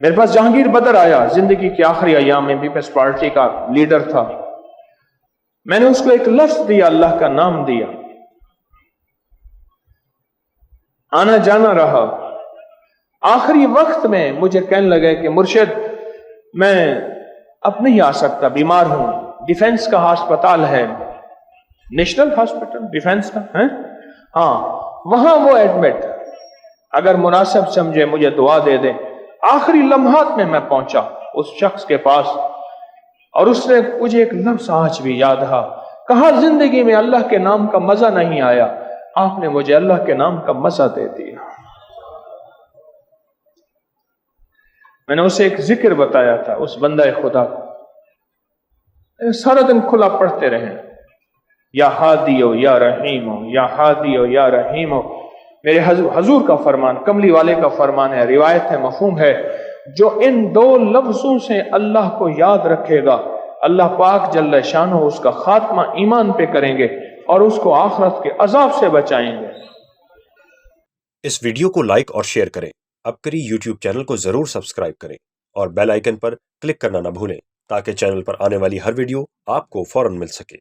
میرے پاس جہانگیر بدر آیا، زندگی کے آخری ایام میں پیپلز پارٹی کا لیڈر تھا. میں نے اس کو ایک لفظ دیا، اللہ کا نام دیا، آنا جانا رہا. آخری وقت میں مجھے کہنے لگے کہ مرشد میں اب نہیں آ سکتا، بیمار ہوں، ڈیفنس کا ہسپتال ہے، نیشنل ہاسپٹل ڈیفنس کا ہے، ہاں وہاں وہ ایڈمٹ، اگر مناسب سمجھے مجھے دعا دے دیں. آخری لمحات میں میں پہنچا اس شخص کے پاس، اور اس نے مجھے ایک لفظ آج بھی یاد ہے، کہا زندگی میں اللہ کے نام کا مزہ نہیں آیا، آپ نے مجھے اللہ کے نام کا مزہ دے دیا. میں نے اسے ایک ذکر بتایا تھا، اس بندہ خدا کو سارا دن کھلا پڑھتے رہیں، یا ہادیو یا رحیمو، یا ہادیو یا رحیمو. میرے حضور کا فرمان، کملی والے کا فرمان ہے، روایت ہے، مفہوم ہے، جو ان دو لفظوں سے اللہ کو یاد رکھے گا، اللہ پاک جل شانہ اس کا خاتمہ ایمان پہ کریں گے اور اس کو آخرت کے عذاب سے بچائیں گے. اس ویڈیو کو لائک اور شیئر کریں. اب کری یوٹیوب چینل کو ضرور سبسکرائب کریں اور بیل آئیکن پر کلک کرنا نہ بھولیں تاکہ چینل پر آنے والی ہر ویڈیو آپ کو فوراً مل سکے.